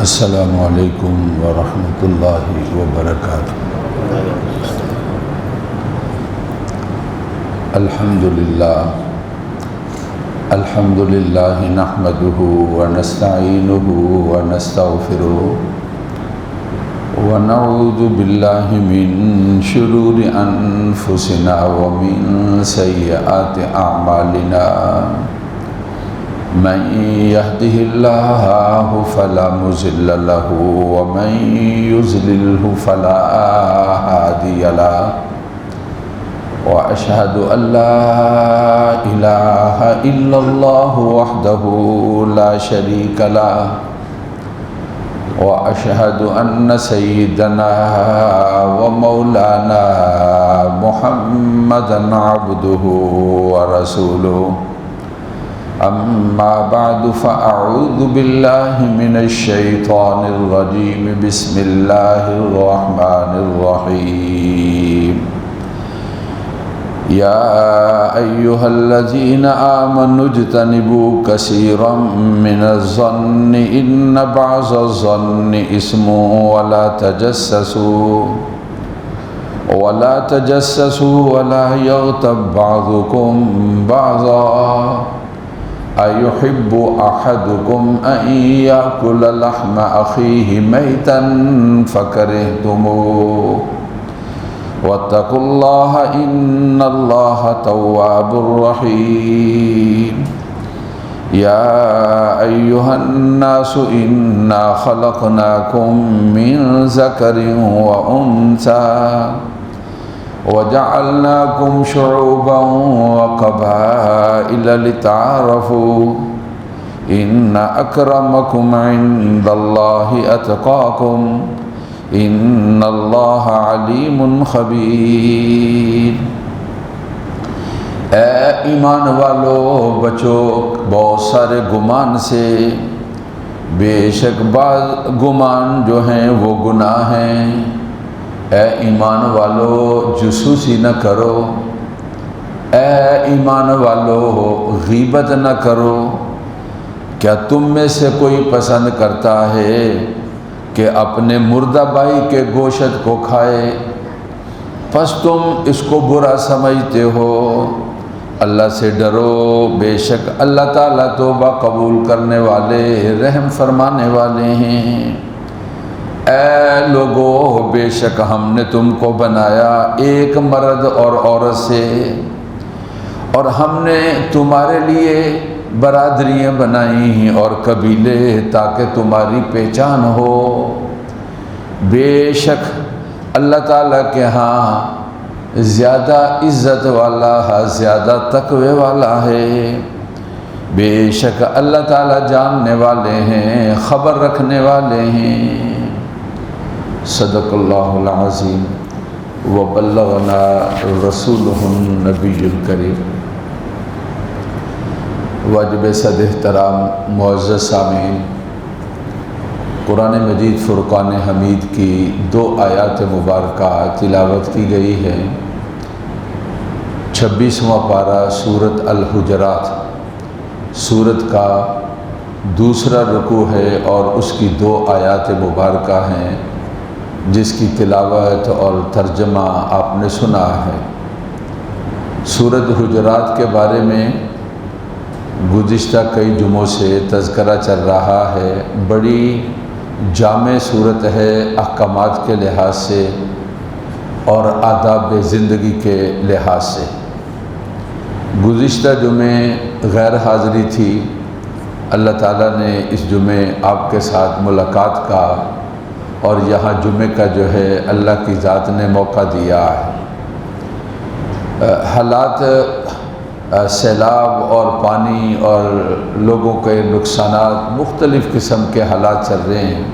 السلام علیکم ورحمۃ اللہ وبرکاتہ۔ الحمد للہ نحمده ونستعینه ونستغفره ونعوذ باللہ من شرور انفسنا ومن سیئات اعمالنا، من يهده الله فلا مضل له ومن يضلل فلا هادي له، وأشهد أن لا إله إلا الله وحده لا شريك له، وأشهد أن سيدنا ومولانا محمدا عبده ورسوله، أما بعد فأعوذ بالله من الشيطان الرجيم، بسم الله الرحمن الرحيم، يا أيها الذين آمنوا اجتنبوا كثيرا من الظن إن بعض الظن إثم ولا تجسسوا ولا يغتب بعضكم بعضا أيحب أحدكم أن يأكل لحم أخيه ميتا فكرهتموه واتقوا الله إن الله تواب رحيم، يا أيها الناس إنا خلقناكم من ذكر وأنثى وجعلناكم شعوبا وقبائل لتعارفوا إن أكرمكم عند الله أتقاكم إن اللہ علیم خبیر۔ اے ایمان والو، بچو بہت سارے گمان سے، بے شک بعض گمان جو ہیں وہ گناہ ہیں۔ اے ایمان والو جاسوسی نہ کرو، اے ایمان والو غیبت نہ کرو۔ کیا تم میں سے کوئی پسند کرتا ہے کہ اپنے مردہ بھائی کے گوشت کو کھائے؟ پس تم اس کو برا سمجھتے ہو۔ اللہ سے ڈرو، بے شک اللہ تعالیٰ توبہ قبول کرنے والے، رحم فرمانے والے ہیں۔ اے لوگو، بے شک ہم نے تم کو بنایا ایک مرد اور عورت سے، اور ہم نے تمہارے لیے برادریاں بنائی ہیں اور قبیلے تاکہ تمہاری پہچان ہو۔ بے شک اللہ تعالیٰ کے ہاں زیادہ عزت والا ہے، زیادہ تقوی والا ہے۔ بے شک اللہ تعالیٰ جاننے والے ہیں، خبر رکھنے والے ہیں۔ صدق اللہ العظیم وبلغنا رسولہ النبی الکریم۔ واجب صد احترام معزز سامعین، قرآن مجید فرقان حمید کی 2 آیات مبارکہ تلاوت کی گئی ہے۔ 26واں پارہ سورۃ الحجرات، سورت کا دوسرا رکوع ہے اور اس کی 2 آیات مبارکہ ہیں، جس کی تلاوت اور ترجمہ آپ نے سنا ہے۔ سورۃ حجرات کے بارے میں گزشتہ کئی جمعوں سے تذکرہ چل رہا ہے۔ بڑی جامع صورت ہے احکامات کے لحاظ سے اور آداب زندگی کے لحاظ سے۔ گزشتہ جمعے غیر حاضری تھی، اللہ تعالیٰ نے اس جمعے آپ کے ساتھ ملاقات کا اور یہاں جمعے کا جو ہے اللہ کی ذات نے موقع دیا ہے۔ حالات سیلاب اور پانی اور لوگوں کے نقصانات، مختلف قسم کے حالات چل رہے ہیں۔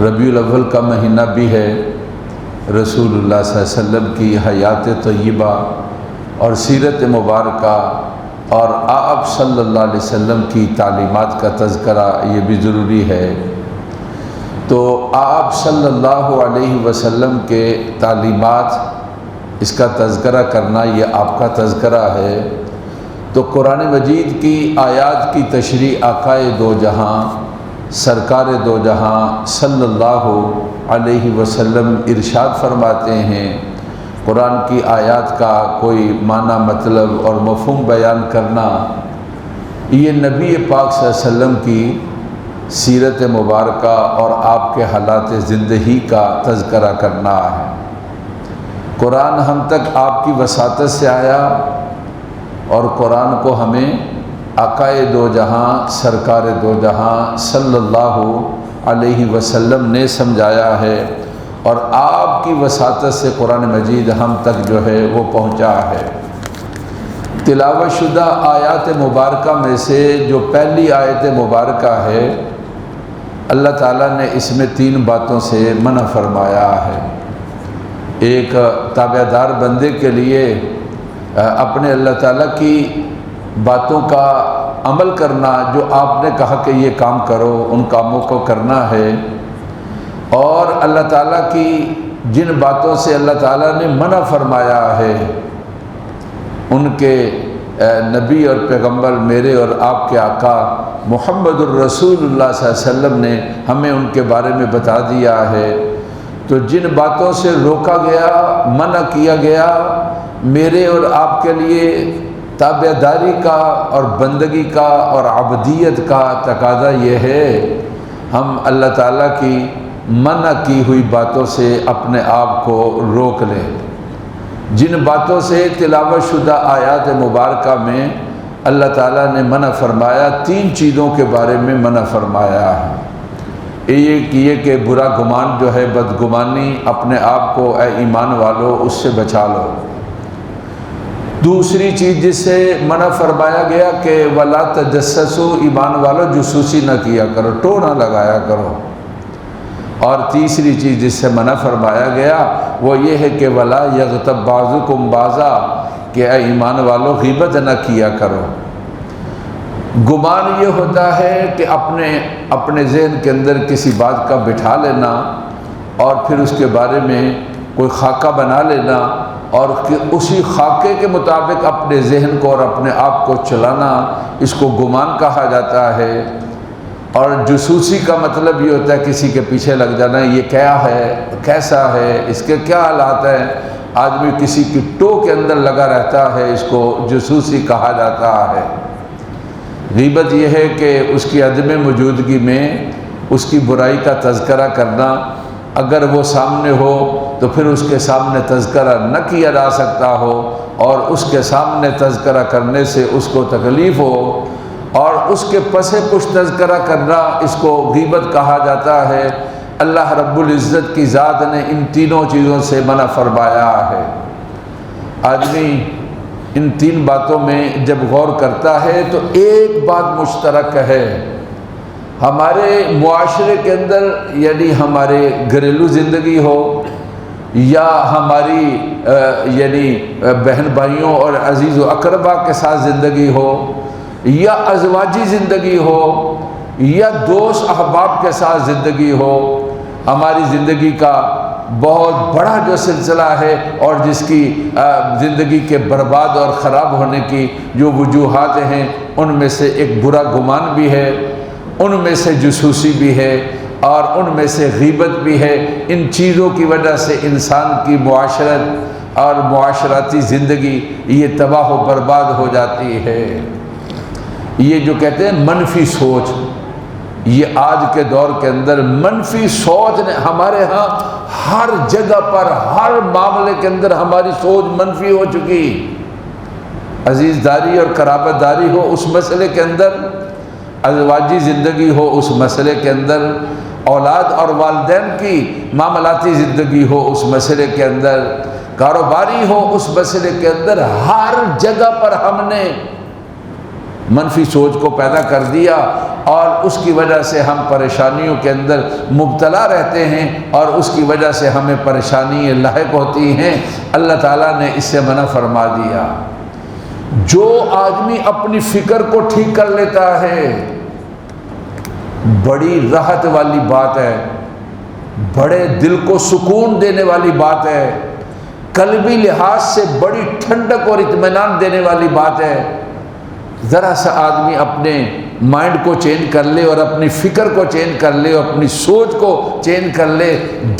ربیع الاول کا مہینہ بھی ہے، رسول اللہ صلی اللہ علیہ وسلم کی حیات طیبہ اور سیرت مبارکہ اور آپ صلی اللہ علیہ وسلم کی تعلیمات کا تذکرہ یہ بھی ضروری ہے۔ تو آپ صلی اللہ علیہ وسلم کے تعلیمات، اس کا تذکرہ کرنا یہ آپ کا تذکرہ ہے۔ تو قرآن مجید کی آیات کی تشریح آقائے دو جہاں سرکار دو جہاں صلی اللہ علیہ وسلم ارشاد فرماتے ہیں، قرآن کی آیات کا کوئی معنی مطلب اور مفہوم بیان کرنا یہ نبی پاک صلی اللہ علیہ وسلم کی سیرت مبارکہ اور آپ کے حالات زندگی کا تذکرہ کرنا ہے۔ قرآن ہم تک آپ کی وساطت سے آیا اور قرآن کو ہمیں آقائے دو جہاں سرکار دو جہاں صلی اللہ علیہ وسلم نے سمجھایا ہے، اور آپ کی وساطت سے قرآن مجید ہم تک جو ہے وہ پہنچا ہے۔ تلاوت شدہ آیات مبارکہ میں سے جو پہلی آیت مبارکہ ہے، اللہ تعالیٰ نے اس میں 3 باتوں سے منع فرمایا ہے۔ ایک تابع دار بندے کے لیے اپنے اللہ تعالیٰ کی باتوں کا عمل کرنا، جو آپ نے کہا کہ یہ کام کرو ان کاموں کو کرنا ہے، اور اللہ تعالیٰ کی جن باتوں سے اللہ تعالیٰ نے منع فرمایا ہے، ان کے نبی اور پیغمبر میرے اور آپ کے آقا محمد الرسول اللہ صلی اللہ علیہ وسلم نے ہمیں ان کے بارے میں بتا دیا ہے۔ تو جن باتوں سے روکا گیا، منع کیا گیا، میرے اور آپ کے لیے تابع داری کا اور بندگی کا اور عبدیت کا تقاضا یہ ہے، ہم اللہ تعالیٰ کی منع کی ہوئی باتوں سے اپنے آپ کو روک لیں۔ جن باتوں سے تلاوت شدہ آیات مبارکہ میں اللہ تعالیٰ نے منع فرمایا، 3 چیزوں کے بارے میں منع فرمایا ہے۔ یہ کہ برا گمان جو ہے، بدگمانی، اپنے آپ کو اے ایمان والو اس سے بچا لو۔ دوسری چیز جس سے منع فرمایا گیا کہ وَلَا تَجَسَّسُوا، ایمان والو جاسوسی نہ کیا کرو، ٹو نہ لگایا کرو۔ اور تیسری چیز جس سے منع فرمایا گیا وہ یہ ہے کہ وَلَا يَغْتَبْ بَعْضُكُمْ بَعْضًا، کہ اے ایمان والو غیبت نہ کیا کرو۔ گمان یہ ہوتا ہے کہ اپنے ذہن کے اندر کسی بات کا بٹھا لینا اور پھر اس کے بارے میں کوئی خاکہ بنا لینا اور اسی خاکے کے مطابق اپنے ذہن کو اور اپنے آپ کو چلانا، اس کو گمان کہا جاتا ہے۔ اور جاسوسی کا مطلب یہ ہوتا ہے کسی کے پیچھے لگ جانا، یہ کیا ہے، کیسا ہے، اس کے کیا حالات ہیں۔ آدمی کسی کی ٹو کے اندر لگا رہتا ہے، اس کو جاسوسی کہا جاتا ہے۔ غیبت یہ ہے کہ اس کی عدم موجودگی میں اس کی برائی کا تذکرہ کرنا، اگر وہ سامنے ہو تو پھر اس کے سامنے تذکرہ نہ کیا جا سکتا ہو، اور اس کے سامنے تذکرہ کرنے سے اس کو تکلیف ہو، اور اس کے پس پش تذکرہ کرنا، اس کو غیبت کہا جاتا ہے۔ اللہ رب العزت کی ذات نے ان تینوں چیزوں سے منع فرمایا ہے۔ آدمی ان 3 باتوں میں جب غور کرتا ہے تو ایک بات مشترک ہے ہمارے معاشرے کے اندر، یعنی ہمارے گھریلو زندگی ہو یا ہماری یعنی بہن بھائیوں اور عزیز و اقربا کے ساتھ زندگی ہو، یا ازواجی زندگی ہو، یا دوست احباب کے ساتھ زندگی ہو، ہماری زندگی کا بہت بڑا جو سلسلہ ہے اور جس کی زندگی کے برباد اور خراب ہونے کی جو وجوہات ہیں، ان میں سے ایک برا گمان بھی ہے، ان میں سے جاسوسی بھی ہے، اور ان میں سے غیبت بھی ہے۔ ان چیزوں کی وجہ سے انسان کی معاشرت اور معاشرتی زندگی یہ تباہ و برباد ہو جاتی ہے۔ یہ جو کہتے ہیں منفی سوچ، یہ آج کے دور کے اندر منفی سوچ نے ہمارے ہاں ہر جگہ پر، ہر معاملے کے اندر ہماری سوچ منفی ہو چکی۔ عزیز داری اور قرابت داری ہو اس مسئلے کے اندر، ازواجی زندگی ہو اس مسئلے کے اندر، اولاد اور والدین کی معاملاتی زندگی ہو اس مسئلے کے اندر، کاروباری ہو اس مسئلے کے اندر، ہر جگہ پر ہم نے منفی سوچ کو پیدا کر دیا، اور اس کی وجہ سے ہم پریشانیوں کے اندر مبتلا رہتے ہیں، اور اس کی وجہ سے ہمیں پریشانیاں لاحق ہوتی ہیں۔ اللہ تعالیٰ نے اس سے منع فرما دیا۔ جو آدمی اپنی فکر کو ٹھیک کر لیتا ہے، بڑی راحت والی بات ہے، بڑے دل کو سکون دینے والی بات ہے، قلبی لحاظ سے بڑی ٹھنڈک اور اطمینان دینے والی بات ہے ذرا سا آدمی اپنے مائنڈ کو چینج کر لے اور اپنی فکر کو چینج کر لے اور اپنی سوچ کو چینج کر لے،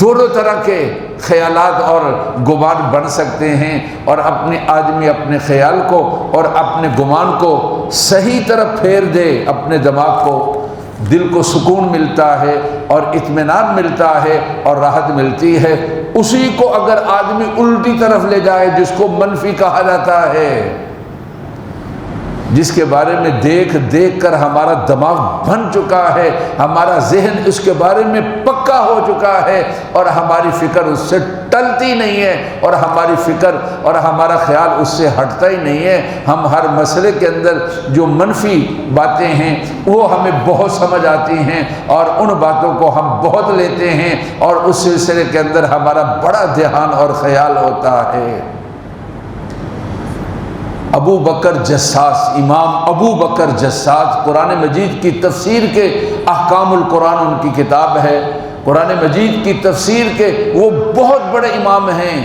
دونوں طرح کے خیالات اور گمان بن سکتے ہیں، اور آدمی اپنے خیال کو اور اپنے گمان کو صحیح طرف پھیر دے، اپنے دماغ کو، دل کو سکون ملتا ہے اور اطمینان ملتا ہے اور راحت ملتی ہے۔ اسی کو اگر آدمی الٹی طرف لے جائے، جس کو منفی کہا جاتا ہے، جس کے بارے میں دیکھ دیکھ کر ہمارا دماغ بن چکا ہے، ہمارا ذہن اس کے بارے میں پکا ہو چکا ہے، اور ہماری فکر اس سے ٹلتی نہیں ہے، اور ہماری فکر اور ہمارا خیال اس سے ہٹتا ہی نہیں ہے۔ ہم ہر مسئلے کے اندر جو منفی باتیں ہیں وہ ہمیں بہت سمجھ آتی ہیں، اور ان باتوں کو ہم بہت لیتے ہیں، اور اس سلسلے کے اندر ہمارا بڑا دھیان اور خیال ہوتا ہے۔ ابو بکر جساس، امام ابو بکر جساس، قرآن مجید کی تفسیر کے احکام القرآن ان کی کتاب ہے، قرآن مجید کی تفسیر کے وہ بہت بڑے امام ہیں،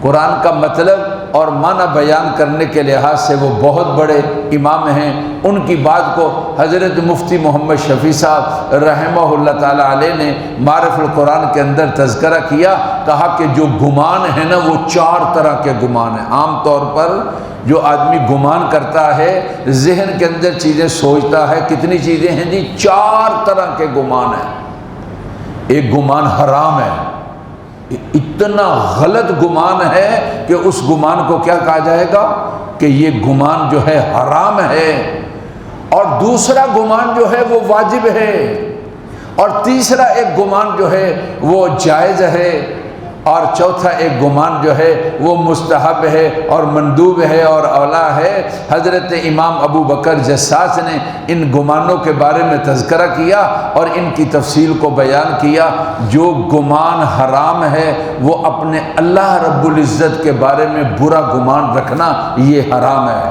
قرآن کا مطلب اور معنی بیان کرنے کے لحاظ سے وہ بہت بڑے امام ہیں۔ ان کی بات کو حضرت مفتی محمد شفیع صاحب رحمہ اللہ تعالیٰ علیہ نے معرف القرآن کے اندر تذکرہ کیا، کہا کہ جو گمان ہے نا وہ 4 طرح کے گمان ہیں۔ عام طور پر جو آدمی گمان کرتا ہے، ذہن کے اندر چیزیں سوچتا ہے، کتنی چیزیں ہیں جی؟ 4 طرح کے گمان ہیں۔ ایک گمان حرام ہے، اتنا غلط گمان ہے کہ اس گمان کو کیا کہا جائے گا کہ یہ گمان جو ہے حرام ہے، اور دوسرا گمان جو ہے وہ واجب ہے، اور تیسرا ایک گمان جو ہے وہ جائز ہے، اور چوتھا ایک گمان جو ہے وہ مستحب ہے اور مندوب ہے اور اولا ہے۔ حضرت امام ابو بکر جساس نے ان گمانوں کے بارے میں تذکرہ کیا اور ان کی تفصیل کو بیان کیا۔ جو گمان حرام ہے وہ اپنے اللہ رب العزت کے بارے میں برا گمان رکھنا، یہ حرام ہے۔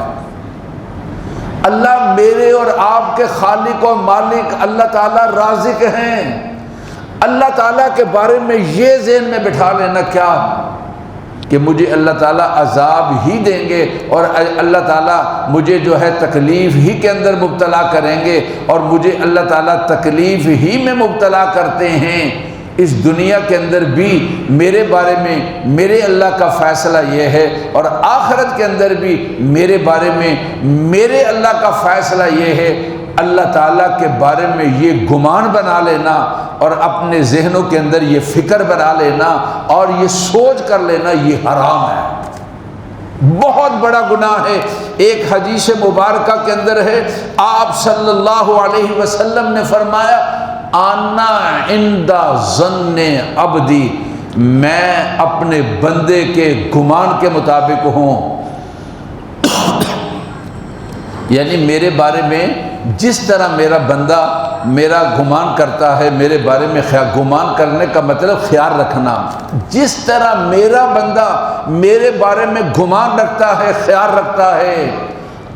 اللہ میرے اور آپ کے خالق و مالک اللہ تعالیٰ رازق ہیں۔ اللہ تعالیٰ کے بارے میں یہ ذہن میں بٹھا لینا کیا کہ مجھے اللہ تعالیٰ عذاب ہی دیں گے، اور اللہ تعالیٰ مجھے جو ہے تکلیف ہی کے اندر مبتلا کریں گے، اور مجھے اللہ تعالیٰ تکلیف ہی میں مبتلا کرتے ہیں۔ اس دنیا کے اندر بھی میرے بارے میں میرے اللہ کا فیصلہ یہ ہے، اور آخرت کے اندر بھی میرے بارے میں میرے اللہ کا فیصلہ یہ ہے۔ اللہ تعالیٰ کے بارے میں یہ گمان بنا لینا اور اپنے ذہنوں کے اندر یہ فکر بنا لینا اور یہ سوچ کر لینا، یہ حرام ہے، بہت بڑا گناہ ہے۔ ایک حدیث مبارکہ کے اندر ہے، آپ صلی اللہ علیہ وسلم نے فرمایا، انا عند ظن عبدی، میں اپنے بندے کے گمان کے مطابق ہوں، یعنی میرے بارے میں جس طرح میرا بندہ میرا گمان کرتا ہے، میرے بارے میں گمان کرنے کا مطلب خیال رکھنا، جس طرح میرا بندہ میرے بارے میں گمان رکھتا ہے، خیال رکھتا ہے،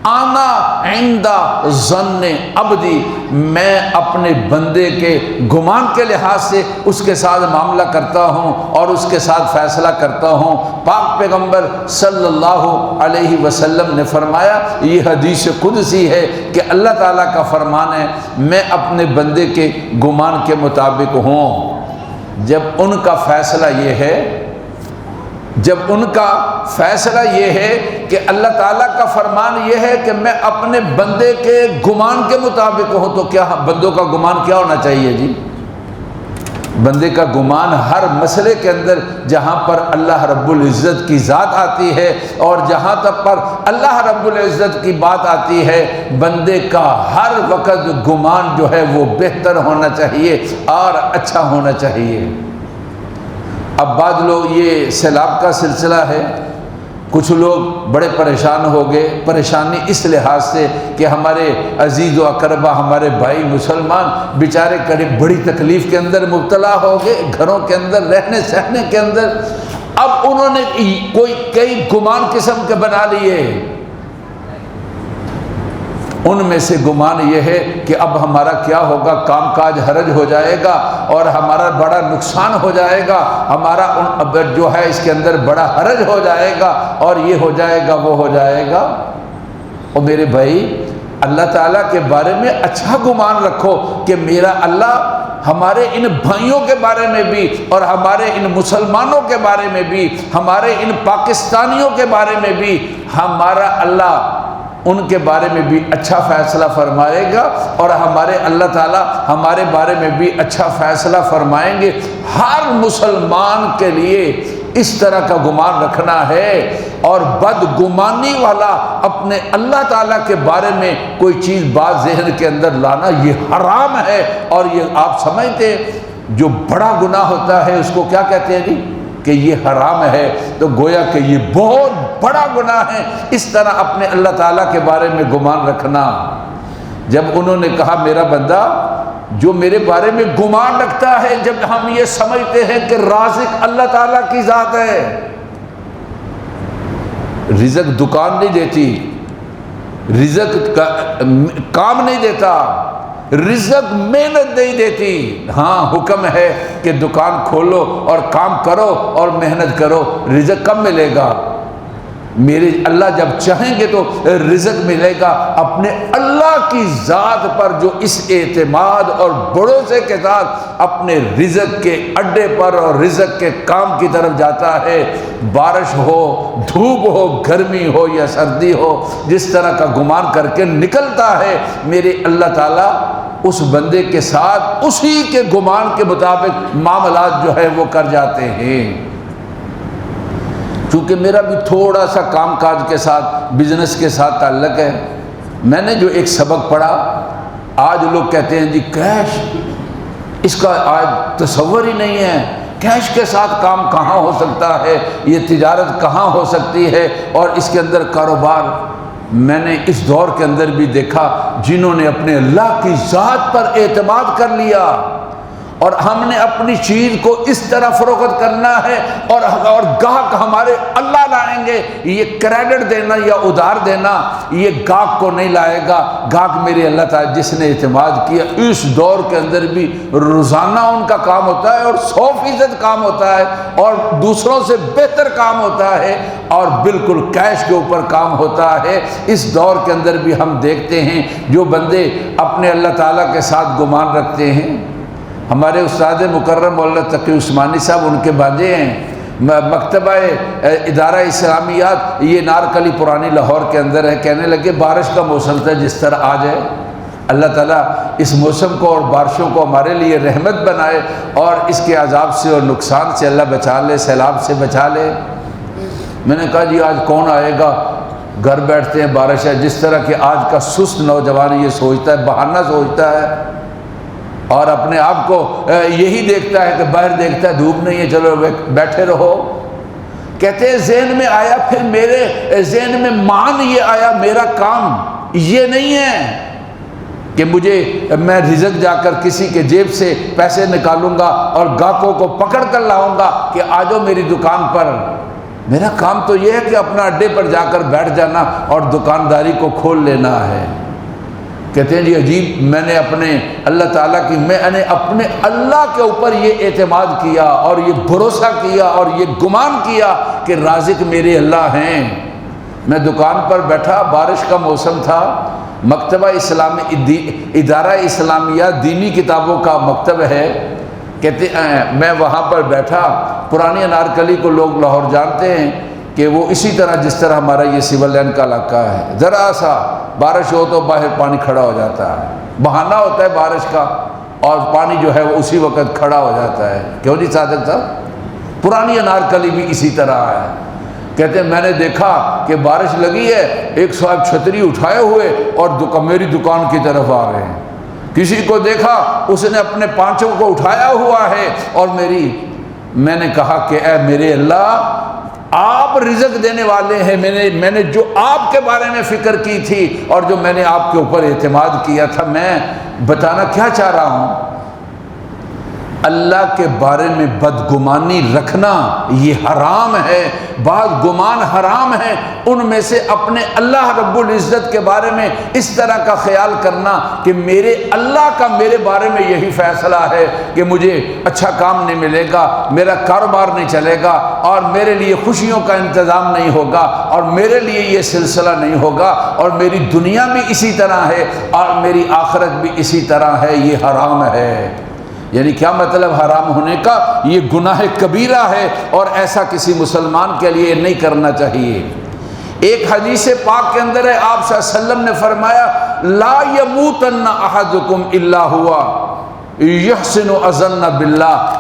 آنا عند ظن عبدی، میں اپنے بندے کے گمان کے لحاظ سے اس کے ساتھ معاملہ کرتا ہوں اور اس کے ساتھ فیصلہ کرتا ہوں۔ پاک پیغمبر صلی اللہ علیہ وسلم نے فرمایا، یہ حدیث قدسی ہے کہ اللہ تعالیٰ کا فرمان ہے، میں اپنے بندے کے گمان کے مطابق ہوں۔ جب ان کا فیصلہ یہ ہے، جب ان کا فیصلہ یہ ہے کہ اللہ تعالیٰ کا فرمان یہ ہے کہ میں اپنے بندے کے گمان کے مطابق ہوں، تو کیا بندوں کا گمان کیا ہونا چاہیے جی؟ بندے کا گمان ہر مسئلے کے اندر جہاں پر اللہ رب العزت کی ذات آتی ہے اور جہاں تک پر اللہ رب العزت کی بات آتی ہے، بندے کا ہر وقت گمان جو ہے وہ بہتر ہونا چاہیے اور اچھا ہونا چاہیے۔ اب بعض لوگ، یہ سیلاب کا سلسلہ ہے، کچھ لوگ بڑے پریشان ہو گئے، پریشانی اس لحاظ سے کہ ہمارے عزیز و اقربا، ہمارے بھائی مسلمان بیچارے بڑی تکلیف کے اندر مبتلا ہو گئے، گھروں کے اندر رہنے سہنے کے اندر۔ اب انہوں نے کئی گمان قسم کے بنا لیے، ان میں سے گمان یہ ہے کہ اب ہمارا کیا ہوگا، کام کاج حرج ہو جائے گا اور ہمارا بڑا نقصان ہو جائے گا، ہمارا جو ہے اس کے اندر بڑا حرج ہو جائے گا اور یہ ہو جائے گا وہ ہو جائے گا۔ اور میرے بھائی اللہ تعالیٰ کے بارے میں اچھا گمان رکھو کہ میرا اللہ ہمارے ان بھائیوں کے بارے میں بھی اور ہمارے ان مسلمانوں کے بارے میں بھی، ہمارے ان پاکستانیوں کے بارے میں بھی، ہمارا اللہ ان کے بارے میں بھی اچھا فیصلہ فرمائے گا، اور ہمارے اللہ تعالیٰ ہمارے بارے میں بھی اچھا فیصلہ فرمائیں گے۔ ہر مسلمان کے لیے اس طرح کا گمان رکھنا ہے، اور بدگمانی والا اپنے اللہ تعالیٰ کے بارے میں کوئی چیز بات ذہن کے اندر لانا یہ حرام ہے۔ اور یہ آپ سمجھتے جو بڑا گناہ ہوتا ہے اس کو کیا کہتے ہیں جی؟ کہ یہ حرام ہے، تو گویا کہ یہ بہت بڑا گناہ ہے اس طرح اپنے اللہ تعالیٰ کے بارے میں گمان رکھنا۔ جب انہوں نے کہا میرا بندہ جو میرے بارے میں گمان رکھتا ہے، جب ہم یہ سمجھتے ہیں کہ رازق اللہ تعالیٰ کی ذات ہے، رزق دکان نہیں دیتی، رزق کام نہیں دیتا، رزق محنت نہیں دیتی۔ ہاں حکم ہے کہ دکان کھولو اور کام کرو اور محنت کرو، رزق کب ملے گا؟ میرے اللہ جب چاہیں گے تو رزق ملے گا۔ اپنے اللہ کی ذات پر جو اس اعتماد اور بھروسے کے ساتھ اپنے رزق کے اڈے پر اور رزق کے کام کی طرف جاتا ہے، بارش ہو، دھوپ ہو، گرمی ہو یا سردی ہو، جس طرح کا گمان کر کے نکلتا ہے، میرے اللہ تعالیٰ اس بندے کے ساتھ اسی کے گمان کے مطابق معاملات جو ہے وہ کر جاتے ہیں۔ چونکہ میرا بھی تھوڑا سا کام کاج کے ساتھ، بزنس کے ساتھ تعلق ہے، میں نے جو ایک سبق پڑھا، آج لوگ کہتے ہیں جی کیش، اس کا آج تصور ہی نہیں ہے، کیش کے ساتھ کام کہاں ہو سکتا ہے، یہ تجارت کہاں ہو سکتی ہے، اور اس کے اندر کاروبار۔ میں نے اس دور کے اندر بھی دیکھا جنہوں نے اپنے اللہ کی ذات پر اعتماد کر لیا، اور ہم نے اپنی چیز کو اس طرح فروخت کرنا ہے، اور گاہک ہمارے اللہ لائیں گے۔ یہ کریڈٹ دینا یا ادھار دینا یہ گاہک کو نہیں لائے گا، گاہک میرے اللہ تعالیٰ جس نے اعتماد کیا۔ اس دور کے اندر بھی روزانہ ان کا کام ہوتا ہے، اور 100% کام ہوتا ہے، اور دوسروں سے بہتر کام ہوتا ہے، اور بالکل کیش کے اوپر کام ہوتا ہے۔ اس دور کے اندر بھی ہم دیکھتے ہیں جو بندے اپنے اللہ تعالیٰ کے ساتھ گمان رکھتے ہیں۔ ہمارے استاد مکرم مولانا تقی عثمانی صاحب ان کے بھانجے ہیں، مکتبہ ادارہ اسلامیات یہ نارکلی پرانی لاہور کے اندر ہے، کہنے لگے بارش کا موسم تھا، جس طرح آ جائے اللہ تعالیٰ اس موسم کو اور بارشوں کو ہمارے لیے رحمت بنائے، اور اس کے عذاب سے اور نقصان سے اللہ بچا لے، سیلاب سے بچا لے۔ میں نے کہا جی آج کون آئے گا، گھر بیٹھتے ہیں بارش ہے۔ جس طرح کہ آج کا سست نوجوان یہ سوچتا ہے، بہانہ سوچتا ہے، اور اپنے آپ کو یہی دیکھتا ہے کہ باہر دیکھتا ہے دھوپ نہیں ہے، چلو بیٹھے رہو۔ کہتے ہیں ذہن میں آیا، پھر میرے ذہن میں مان یہ آیا، میرا کام یہ نہیں ہے کہ میں رزق جا کر کسی کے جیب سے پیسے نکالوں گا اور گاہکوں کو پکڑ کر لاؤں گا کہ آ جاؤ میری دکان پر۔ میرا کام تو یہ ہے کہ اپنا اڈے پر جا کر بیٹھ جانا اور دکانداری کو کھول لینا ہے۔ کہتے ہیں جی عجیب، میں نے اپنے اللہ تعالیٰ کی، میں نے اپنے اللہ کے اوپر یہ اعتماد کیا اور یہ بھروسہ کیا اور یہ گمان کیا کہ رازق میرے اللہ ہیں۔ میں دکان پر بیٹھا، بارش کا موسم تھا، مکتبہ اسلامی ادارہ اسلامیہ دینی کتابوں کا مکتب ہے، کہتے ہیں میں وہاں پر بیٹھا۔ پرانی انارکلی کو لوگ لاہور جانتے ہیں کہ وہ اسی طرح جس طرح ہمارا یہ سول لائن کا علاقہ ہے، ذرا سا بارش ہو تو باہر پانی کھڑا ہو جاتا ہے، بہانہ ہوتا ہے بارش کا، اور پانی جو ہے وہ اسی وقت کھڑا ہو جاتا ہے۔ کیوں جی صادق صاحب؟ پرانی انارکلی بھی اسی طرح ہے۔ کہتے ہیں میں نے دیکھا کہ بارش لگی ہے، ایک صاحب چھتری اٹھائے ہوئے اور میری دکان کی طرف آ رہے ہیں، کسی کو دیکھا اس نے اپنے پانچوں کو اٹھایا ہوا ہے، اور میں نے کہا کہ اے میرے اللہ، آپ رزق دینے والے ہیں، میں نے جو آپ کے بارے میں فکر کی تھی اور جو میں نے آپ کے اوپر اعتماد کیا تھا، میں بتانا کیا چاہ رہا ہوں اللہ کے بارے میں بدگمانی رکھنا یہ حرام ہے۔ بعض گمان حرام ہیں، ان میں سے اپنے اللہ رب العزت کے بارے میں اس طرح کا خیال کرنا کہ میرے اللہ کا میرے بارے میں یہی فیصلہ ہے کہ مجھے اچھا کام نہیں ملے گا، میرا کاروبار نہیں چلے گا، اور میرے لیے خوشیوں کا انتظام نہیں ہوگا، اور میرے لیے یہ سلسلہ نہیں ہوگا، اور میری دنیا بھی اسی طرح ہے اور میری آخرت بھی اسی طرح ہے، یہ حرام ہے۔ یعنی کیا مطلب حرام ہونے کا؟ یہ گناہ کبیرہ ہے اور ایسا کسی مسلمان کے لیے نہیں کرنا چاہیے۔ ایک حدیث پاک کے اندر ہے، آپ صلی اللہ علیہ وسلم نے فرمایا لا یموتن احدکم الا ہوا یحسن الظن باللہ،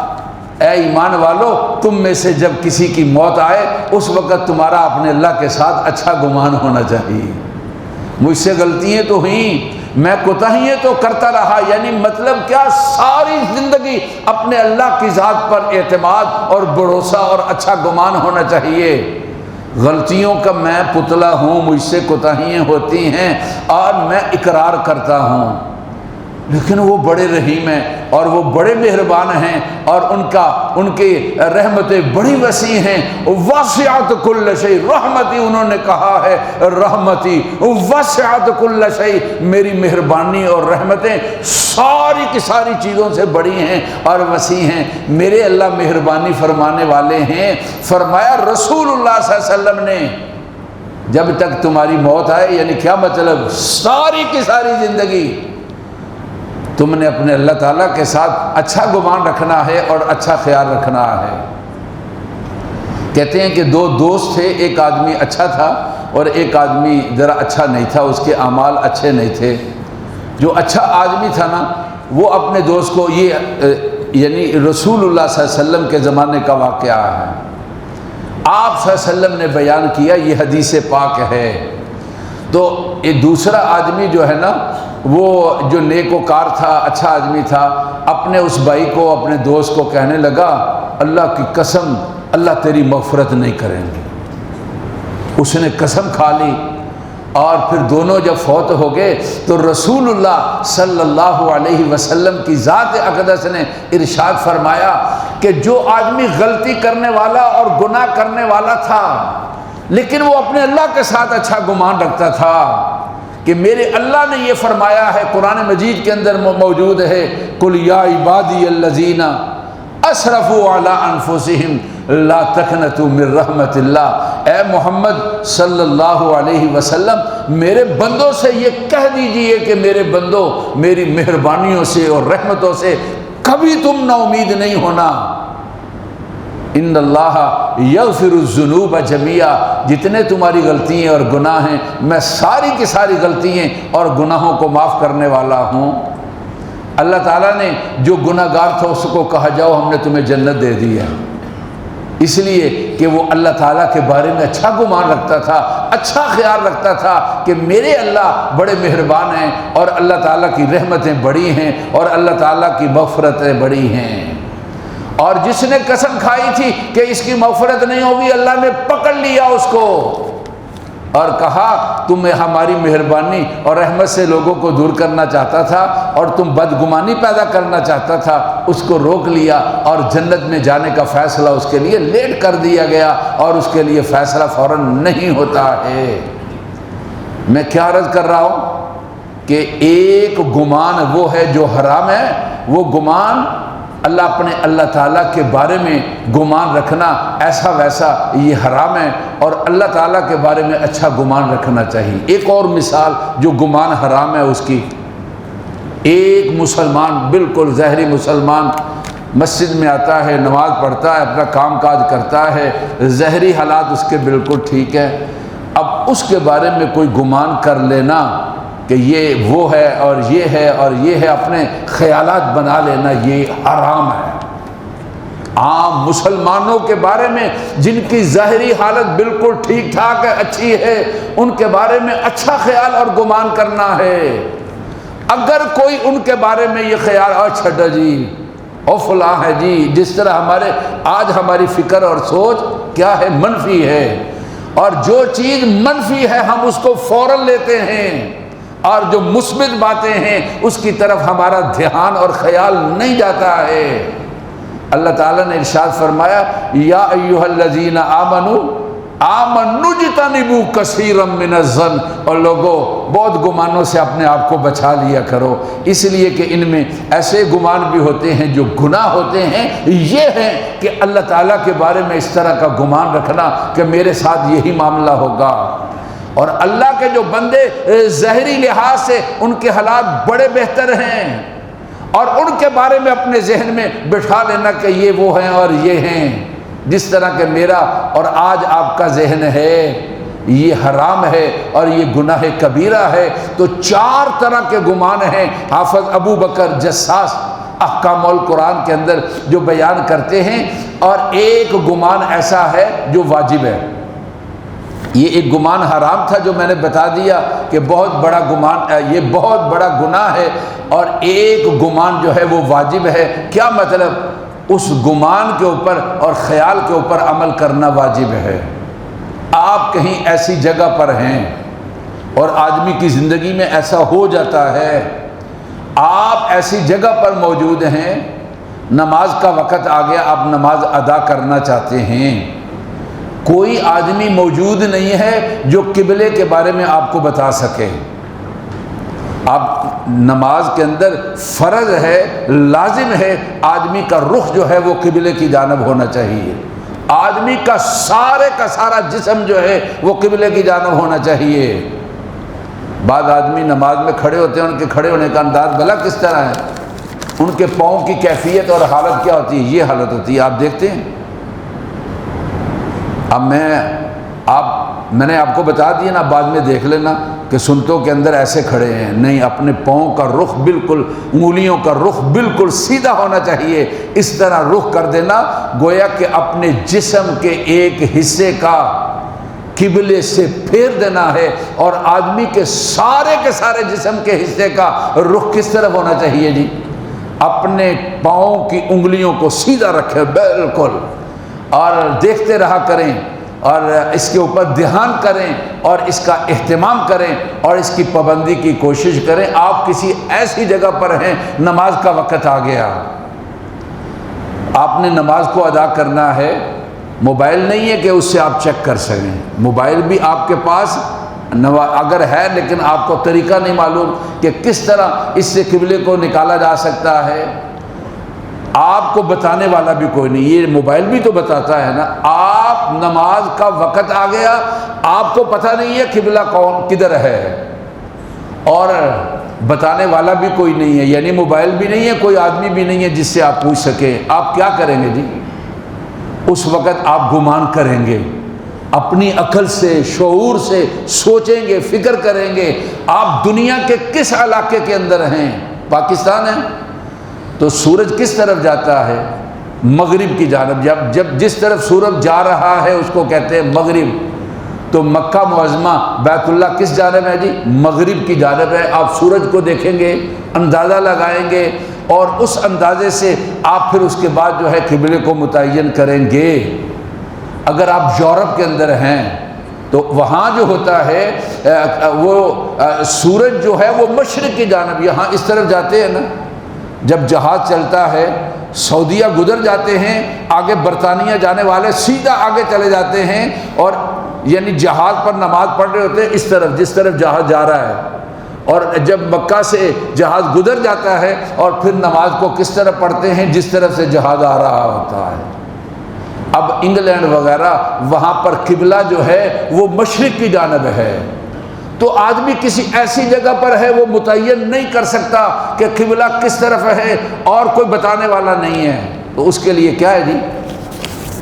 اے ایمان والو تم میں سے جب کسی کی موت آئے اس وقت تمہارا اپنے اللہ کے ساتھ اچھا گمان ہونا چاہیے۔ مجھ سے غلطیاں تو ہوئیں، میں کوتاہیاں تو کرتا رہا، یعنی مطلب کیا؟ ساری زندگی اپنے اللہ کی ذات پر اعتماد اور بھروسہ اور اچھا گمان ہونا چاہیے۔ غلطیوں کا میں پتلا ہوں، مجھ سے کوتاہیاں ہوتی ہیں اور میں اقرار کرتا ہوں، لیکن وہ بڑے رحیم ہیں اور وہ بڑے مہربان ہیں اور ان کی رحمتیں بڑی وسیع ہیں۔ واسعت کل شیء، رحمتی انہوں نے کہا ہے، رحمتی واسعت کل شیء، میری مہربانی اور رحمتیں ساری کی ساری چیزوں سے بڑی ہیں اور وسیع ہیں۔ میرے اللہ مہربانی فرمانے والے ہیں۔ فرمایا رسول اللہ صلی اللہ علیہ وسلم نے جب تک تمہاری موت آئے، یعنی کیا مطلب؟ ساری کی ساری زندگی تم نے اپنے اللہ تعالیٰ کے ساتھ اچھا گمان رکھنا ہے اور اچھا خیال رکھنا ہے۔ کہتے ہیں کہ دو دوست تھے، ایک آدمی اچھا تھا اور ایک آدمی ذرا اچھا نہیں تھا، اس کے اعمال اچھے نہیں تھے۔ جو اچھا آدمی تھا نا، وہ اپنے دوست کو، یہ یعنی رسول اللہ صلی اللہ علیہ وسلم کے زمانے کا واقعہ ہے، آپ صلی اللہ علیہ وسلم نے بیان کیا، یہ حدیث پاک ہے۔ تو یہ دوسرا آدمی جو ہے نا، وہ جو نیک وکار تھا، اچھا آدمی تھا، اپنے اس بھائی کو، اپنے دوست کو کہنے لگا اللہ کی قسم اللہ تیری مغفرت نہیں کریں گے۔ اس نے قسم کھا لی، اور پھر دونوں جب فوت ہو گئے تو رسول اللہ صلی اللہ علیہ وسلم کی ذات اقدس نے ارشاد فرمایا کہ جو آدمی غلطی کرنے والا اور گناہ کرنے والا تھا لیکن وہ اپنے اللہ کے ساتھ اچھا گمان رکھتا تھا کہ میرے اللہ نے یہ فرمایا ہے، قرآن مجید کے اندر موجود ہے، قل یا عبادی الذین اسرفوا علی انفسہم لا تقنطوا من رحمت اللہ، اے محمد صلی اللہ علیہ وسلم میرے بندوں سے یہ کہہ دیجئے کہ میرے بندوں میری مہربانیوں سے اور رحمتوں سے کبھی تم نا امید نہیں ہونا۔ ان اللہ یغفر الذنوب جميعا، جتنے تمہاری غلطیاں اور گناہ ہیں میں ساری کی ساری غلطیاں اور گناہوں کو معاف کرنے والا ہوں۔ اللہ تعالیٰ نے جو گناہ گار تھا اس کو کہا جاؤ ہم نے تمہیں جنت دے دی ہے، اس لیے کہ وہ اللہ تعالیٰ کے بارے میں اچھا گمان رکھتا تھا، اچھا خیال رکھتا تھا کہ میرے اللہ بڑے مہربان ہیں اور اللہ تعالیٰ کی رحمتیں بڑی ہیں اور اللہ تعالیٰ کی مغفرتیں بڑی ہیں۔ اور جس نے قسم کھائی تھی کہ اس کی مغفرت نہیں ہوگی، اللہ نے پکڑ لیا اس کو اور کہا تم ہماری مہربانی اور رحمت سے لوگوں کو دور کرنا چاہتا تھا اور تم بدگمانی پیدا کرنا چاہتا تھا، اس کو روک لیا اور جنت میں جانے کا فیصلہ اس کے لیے لیٹ کر دیا گیا اور اس کے لیے فیصلہ فوراً نہیں ہوتا ہے۔ میں کیا عرض کر رہا ہوں کہ ایک گمان وہ ہے جو حرام ہے، وہ گمان اللہ تعالیٰ کے بارے میں گمان رکھنا ایسا ویسا یہ حرام ہے، اور اللہ تعالیٰ کے بارے میں اچھا گمان رکھنا چاہیے۔ ایک اور مثال جو گمان حرام ہے اس کی، ایک مسلمان بالکل ظاہری مسلمان مسجد میں آتا ہے، نماز پڑھتا ہے، اپنا کام کاج کرتا ہے، ظاہری حالات اس کے بالکل ٹھیک ہے، اب اس کے بارے میں کوئی گمان کر لینا کہ یہ وہ ہے اور یہ ہے اور یہ ہے، اپنے خیالات بنا لینا، یہ حرام ہے۔ عام مسلمانوں کے بارے میں جن کی ظاہری حالت بالکل ٹھیک ٹھاک ہے، اچھی ہے، ان کے بارے میں اچھا خیال اور گمان کرنا ہے۔ اگر کوئی ان کے بارے میں یہ خیال چھٹا جی او فلاں ہے جی، جس طرح آج ہماری فکر اور سوچ کیا ہے، منفی ہے، اور جو چیز منفی ہے ہم اس کو فوراً لیتے ہیں اور جو مثبت باتیں ہیں اس کی طرف ہمارا دھیان اور خیال نہیں جاتا ہے۔ اللہ تعالیٰ نے ارشاد فرمایا یا ایھا الذین آمنوا اجتنبوا کثیرا من الظن، اور لوگوں بہت گمانوں سے اپنے آپ کو بچا لیا کرو، اس لیے کہ ان میں ایسے گمان بھی ہوتے ہیں جو گناہ ہوتے ہیں۔ یہ ہے کہ اللہ تعالیٰ کے بارے میں اس طرح کا گمان رکھنا کہ میرے ساتھ یہی معاملہ ہوگا، اور اللہ کے جو بندے ظاہری لحاظ سے ان کے حالات بڑے بہتر ہیں، اور ان کے بارے میں اپنے ذہن میں بٹھا لینا کہ یہ وہ ہیں اور یہ ہیں، جس طرح کہ میرا اور آج آپ کا ذہن ہے یہ حرام ہے اور یہ گناہ کبیرہ ہے۔ تو 4 طرح کے گمان ہیں، حافظ ابو بکر جساس احکام القرآن کے اندر جو بیان کرتے ہیں، اور ایک گمان ایسا ہے جو واجب ہے۔ یہ ایک گمان حرام تھا جو میں نے بتا دیا کہ بہت بڑا گمان، یہ بہت بڑا گناہ ہے، اور ایک گمان جو ہے وہ واجب ہے۔ کیا مطلب؟ اس گمان کے اوپر اور خیال کے اوپر عمل کرنا واجب ہے۔ آپ کہیں ایسی جگہ پر ہیں اور آدمی کی زندگی میں ایسا ہو جاتا ہے، آپ ایسی جگہ پر موجود ہیں، نماز کا وقت آ گیا، آپ نماز ادا کرنا چاہتے ہیں، کوئی آدمی موجود نہیں ہے جو قبلے کے بارے میں آپ کو بتا سکے۔ آپ نماز کے اندر فرض ہے، لازم ہے، آدمی کا رخ جو ہے وہ قبلے کی جانب ہونا چاہیے، آدمی کا سارا جسم جو ہے وہ قبلے کی جانب ہونا چاہیے۔ بعض آدمی نماز میں کھڑے ہوتے ہیں، ان کے کھڑے ہونے کا انداز بھلا کس طرح ہے، ان کے پاؤں کی کیفیت اور حالت کیا ہوتی ہے، یہ حالت ہوتی ہے، آپ دیکھتے ہیں۔ اب میں نے آپ کو بتا دیا نا، بعد میں دیکھ لینا کہ سنتوں کے اندر ایسے کھڑے ہیں، نہیں، اپنے پاؤں کا رخ بالکل، انگلیوں کا رخ بالکل سیدھا ہونا چاہیے، اس طرح رخ کر دینا گویا کہ اپنے جسم کے ایک حصے کا قبلے سے پھیر دینا ہے، اور آدمی کے سارے جسم کے حصے کا رخ کس طرف ہونا چاہیے جی؟ اپنے پاؤں کی انگلیوں کو سیدھا رکھیں بالکل، اور دیکھتے رہا کریں، اور اس کے اوپر دھیان کریں، اور اس کا اہتمام کریں، اور اس کی پابندی کی کوشش کریں۔ آپ کسی ایسی جگہ پر ہیں، نماز کا وقت آ گیا، آپ نے نماز کو ادا کرنا ہے، موبائل نہیں ہے کہ اس سے آپ چیک کر سکیں، موبائل بھی آپ کے پاس اگر ہے، لیکن آپ کو طریقہ نہیں معلوم کہ کس طرح اس سے قبلے کو نکالا جا سکتا ہے، آپ کو بتانے والا بھی کوئی نہیں، یہ موبائل بھی تو بتاتا ہے نا۔ آپ نماز کا وقت آ گیا، آپ کو پتہ نہیں ہے قبلہ کدھر ہے، اور بتانے والا بھی کوئی نہیں ہے، یعنی موبائل بھی نہیں ہے، کوئی آدمی بھی نہیں ہے جس سے آپ پوچھ سکیں، آپ کیا کریں گے جی؟ اس وقت آپ گمان کریں گے، اپنی عقل سے، شعور سے سوچیں گے، فکر کریں گے، آپ دنیا کے کس علاقے کے اندر ہیں؟ پاکستان ہے تو سورج کس طرف جاتا ہے؟ مغرب کی جانب، جس طرف سورج جا رہا ہے اس کو کہتے ہیں مغرب۔ تو مکہ معظمہ بیت اللہ کس جانب ہے جی؟ مغرب کی جانب ہے۔ آپ سورج کو دیکھیں گے، اندازہ لگائیں گے، اور اس اندازے سے آپ پھر اس کے بعد جو ہے قبلے کو متعین کریں گے۔ اگر آپ یورپ کے اندر ہیں تو وہاں جو ہوتا ہے وہ سورج جو ہے وہ مشرق کی جانب، یہاں اس طرف جاتے ہیں نا، جب جہاز چلتا ہے سعودیہ گزر جاتے ہیں، آگے برطانیہ جانے والے سیدھا آگے چلے جاتے ہیں، اور یعنی جہاز پر نماز پڑھ رہے ہوتے ہیں اس طرف، جس طرف جہاز جا رہا ہے، اور جب مکہ سے جہاز گزر جاتا ہے اور پھر نماز کو کس طرح پڑھتے ہیں؟ جس طرف سے جہاز آ رہا ہوتا ہے۔ اب انگلینڈ وغیرہ وہاں پر قبلہ جو ہے وہ مشرق کی جانب ہے، تو آدمی کسی ایسی جگہ پر ہے وہ متعین نہیں کر سکتا کہ قبلہ کس طرف ہے، اور کوئی بتانے والا نہیں ہے، تو اس کے لیے کیا ہے جی؟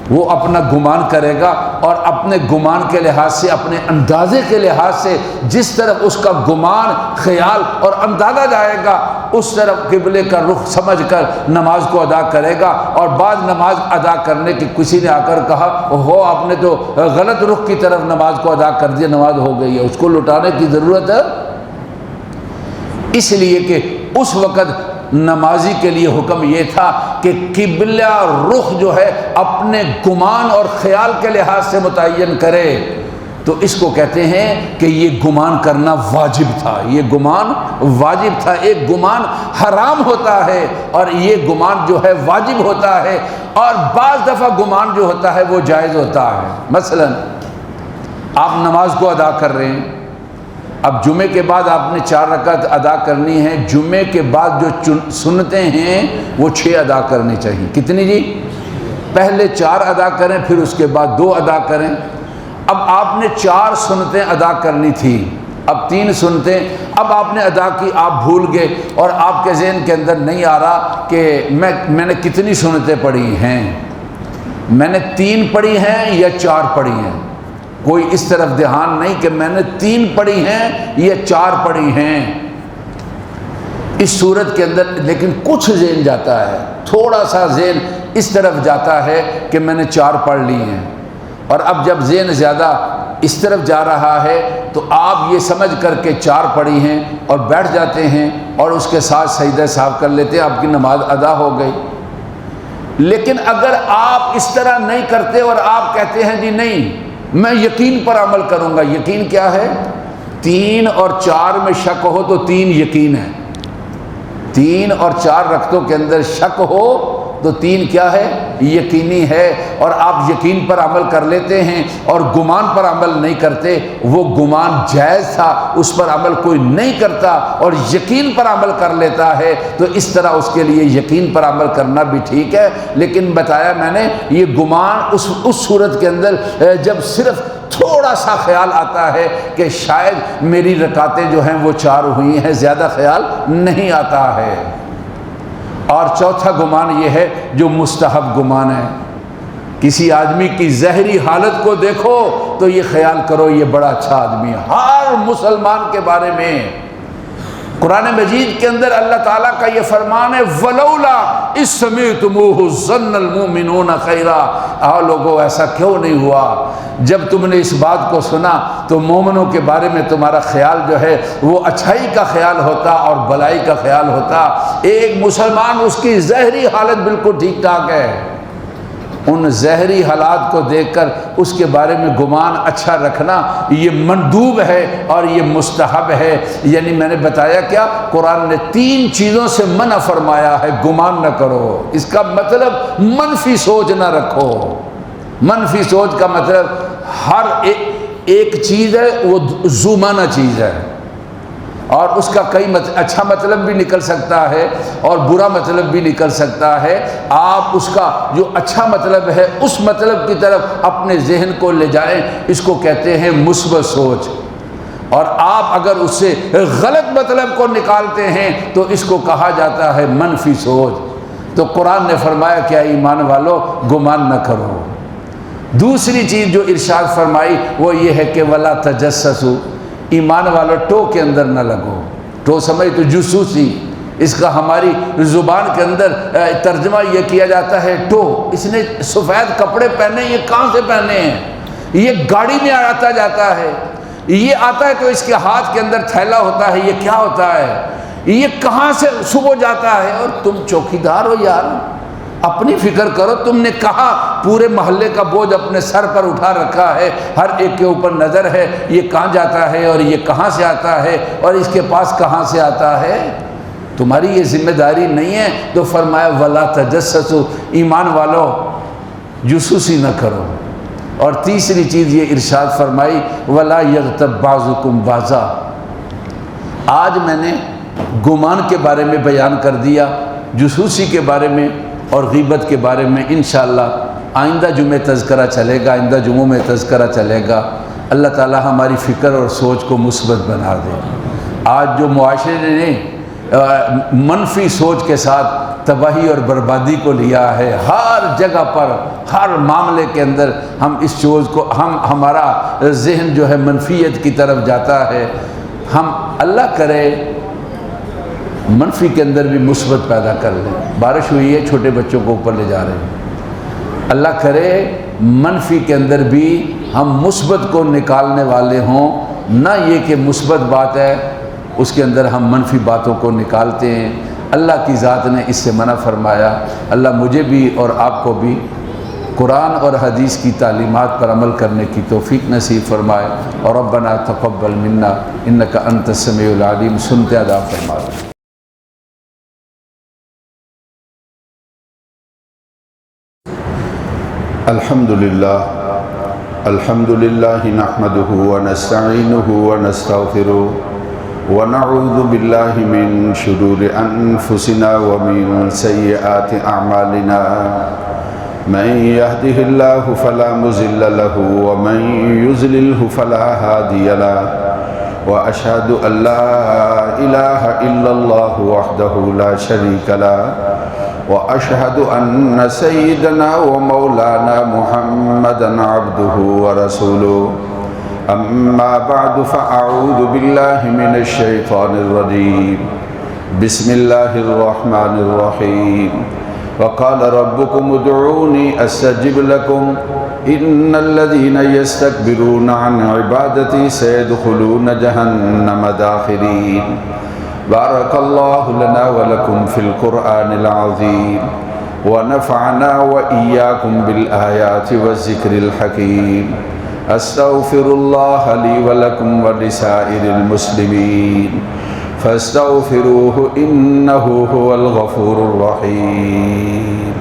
وہ اپنا گمان کرے گا، اور اپنے گمان کے لحاظ سے، اپنے اندازے کے لحاظ سے جس طرف اس کا گمان، خیال اور اندازہ جائے گا، اس طرف قبلے کا رخ سمجھ کر نماز کو ادا کرے گا۔ اور بعد نماز ادا کرنے کی کسی نے آ کر کہا ہو آپ نے تو غلط رخ کی طرف نماز کو ادا کر دیا، نماز ہو گئی ہے، اس کو لوٹانے کی ضرورت ہے، اس لیے کہ اس وقت نمازی کے لیے حکم یہ تھا کہ قبلہ رخ جو ہے اپنے گمان اور خیال کے لحاظ سے متعین کرے۔ تو تو اس کو کہتے ہیں کہ یہ گمان کرنا واجب تھا، یہ گمان واجب تھا۔ ایک گمان حرام ہوتا ہے اور یہ گمان جو ہے واجب ہوتا ہے، اور بعض دفعہ گمان جو ہوتا ہے وہ جائز ہوتا ہے۔ مثلا آپ نماز کو ادا کر رہے ہیں، اب جمعے کے بعد آپ نے 4 رکعت ادا کرنی ہے، جمعے کے بعد جو سنتیں ہیں وہ 6 ادا کرنی چاہیے۔ کتنی جی؟ پہلے 4 ادا کریں، پھر اس کے بعد 2 ادا کریں۔ اب آپ نے 4 سنتیں ادا کرنی تھی، اب 3 سنتیں اب آپ نے ادا کی، آپ بھول گئے اور آپ کے ذہن کے اندر نہیں آ رہا کہ میں نے کتنی سنتیں پڑھی ہیں، میں نے 3 پڑھی ہیں یا 4 پڑھی ہیں۔ کوئی اس طرف دھیان نہیں کہ میں نے 3 پڑھی ہیں یا 4 پڑھی ہیں۔ اس صورت کے اندر لیکن کچھ ذہن جاتا ہے، تھوڑا سا ذہن اس طرف جاتا ہے کہ میں نے 4 پڑھ لی ہیں، اور اب جب ذہن زیادہ اس طرف جا رہا ہے تو آپ یہ سمجھ کر کے 4 پڑھی ہیں اور بیٹھ جاتے ہیں اور اس کے ساتھ سجدہ سہو کر لیتے ہیں، آپ کی نماز ادا ہو گئی۔ لیکن اگر آپ اس طرح نہیں کرتے اور آپ کہتے ہیں جی نہیں میں یقین پر عمل کروں گا، یقین کیا ہے؟ 3 اور 4 میں شک ہو تو 3 یقین ہے، 3 اور 4 رکعتوں کے اندر شک ہو تو 3 کیا ہے؟ یقینی ہے، اور آپ یقین پر عمل کر لیتے ہیں اور گمان پر عمل نہیں کرتے۔ وہ گمان جائز تھا، اس پر عمل کوئی نہیں کرتا اور یقین پر عمل کر لیتا ہے، تو اس طرح اس کے لیے یقین پر عمل کرنا بھی ٹھیک ہے۔ لیکن بتایا میں نے یہ گمان اس صورت کے اندر جب صرف تھوڑا سا خیال آتا ہے کہ شاید میری رکعتیں جو ہیں وہ 4 ہوئی ہیں، زیادہ خیال نہیں آتا ہے۔ اور چوتھا گمان یہ ہے جو مستحب گمان ہے، کسی آدمی کی ظاہری حالت کو دیکھو تو یہ خیال کرو یہ بڑا اچھا آدمی ہے۔ ہر مسلمان کے بارے میں قرآن مجید کے اندر اللہ تعالیٰ کا یہ فرمان ہے وَلَوْلَا إِذْ سَمِعْتُمُوهُ ظَنَّ الْمُؤْمِنُونَ خَيْرًا، لوگوں ایسا کیوں نہیں ہوا جب تم نے اس بات کو سنا تو مومنوں کے بارے میں تمہارا خیال جو ہے وہ اچھائی کا خیال ہوتا اور بلائی کا خیال ہوتا۔ ایک مسلمان اس کی ظاہری حالت بالکل ٹھیک ٹھاک ہے، ان ظاہری حالات کو دیکھ کر اس کے بارے میں گمان اچھا رکھنا یہ مندوب ہے اور یہ مستحب ہے۔ یعنی میں نے بتایا کیا، قرآن نے 3 چیزوں سے منع فرمایا ہے، گمان نہ کرو، اس کا مطلب منفی سوچ نہ رکھو۔ منفی سوچ کا مطلب ہر ایک چیز ہے وہ ذومانہ چیز ہے، اور اس کا کئی اچھا مطلب بھی نکل سکتا ہے اور برا مطلب بھی نکل سکتا ہے۔ آپ اس کا جو اچھا مطلب ہے اس مطلب کی طرف اپنے ذہن کو لے جائیں، اس کو کہتے ہیں مثبت سوچ، اور آپ اگر اس سے غلط مطلب کو نکالتے ہیں تو اس کو کہا جاتا ہے منفی سوچ۔ تو قرآن نے فرمایا کیا ایمان والو گمان نہ کرو۔ دوسری چیز جو ارشاد فرمائی وہ یہ ہے کہ ولا تجسسوا، ایمان والو ٹو کے اندر نہ لگو۔ ٹو سمجھ تو جاسوسی، اس کا ہماری زبان کے اندر ترجمہ یہ کیا جاتا ہے ٹو۔ اس نے سفید کپڑے پہنے، یہ کہاں سے پہنے ہیں؟ یہ گاڑی میں آتا جاتا ہے، یہ آتا ہے تو اس کے ہاتھ کے اندر تھیلا ہوتا ہے، یہ کیا ہوتا ہے؟ یہ کہاں سے صبح جاتا ہے؟ اور تم چوکیدار ہو یار، اپنی فکر کرو۔ تم نے کہا پورے محلے کا بوجھ اپنے سر پر اٹھا رکھا ہے، ہر ایک کے اوپر نظر ہے، یہ کہاں جاتا ہے اور یہ کہاں سے آتا ہے اور اس کے پاس کہاں سے آتا ہے؟ تمہاری یہ ذمہ داری نہیں ہے۔ تو فرمایا ولا تجسسوا، ایمان والو جاسوسی نہ کرو۔ اور تیسری چیز یہ ارشاد فرمائی ولا یغتب بعضکم بعضا۔ آج میں نے گمان کے بارے میں بیان کر دیا، جاسوسی کے بارے میں اور غیبت کے بارے میں۔ انشاءاللہ آئندہ جمعے تذکرہ چلے گا، آئندہ جمعوں میں تذکرہ چلے گا۔ اللہ تعالی ہماری فکر اور سوچ کو مثبت بنا دے۔ آج جو معاشرے نے منفی سوچ کے ساتھ تباہی اور بربادی کو لیا ہے، ہر جگہ پر ہر معاملے کے اندر ہم اس چیز کو ہمارا ذہن جو ہے منفیت کی طرف جاتا ہے۔ ہم اللہ کرے منفی کے اندر بھی مثبت پیدا کر لیں۔ بارش ہوئی ہے، چھوٹے بچوں کو اوپر لے جا رہے ہیں۔ اللہ کرے منفی کے اندر بھی ہم مثبت کو نکالنے والے ہوں، نہ یہ کہ مثبت بات ہے اس کے اندر ہم منفی باتوں کو نکالتے ہیں۔ اللہ کی ذات نے اس سے منع فرمایا۔ اللہ مجھے بھی اور آپ کو بھی قرآن اور حدیث کی تعلیمات پر عمل کرنے کی توفیق نصیب فرمائے، اور ربنا تقبل منا انک انت السمیع العلیم سنتے ادا فرمائے۔ الحمد للہ نحمده ونستعینه ونستغفره ونعوذ باللہ من شرور انفسنا ومن سیئات اعمالنا، من يهده الله فلا مضل له ومن يضلل فلا هادي له، واشهد ان لا اله الا الله وحده لا شريك له، واشهد ان سيدنا ومولانا محمدا عبده ورسوله، اما بعد فاعوذ بالله من الشيطان الرجيم، بسم الله الرحمن الرحيم، وقال ربكم ادعوني استجب لكم ان الذين يستكبرون عن عبادتي سيدخلون جهنم داخرين۔ بارك الله لنا ولكم في القرآن العظيم، ونفعنا وإياكم بالآيات والذكر الحكيم، أستغفر الله لي ولكم ولسائر المسلمين فاستغفروه إنه هو الغفور الرحيم۔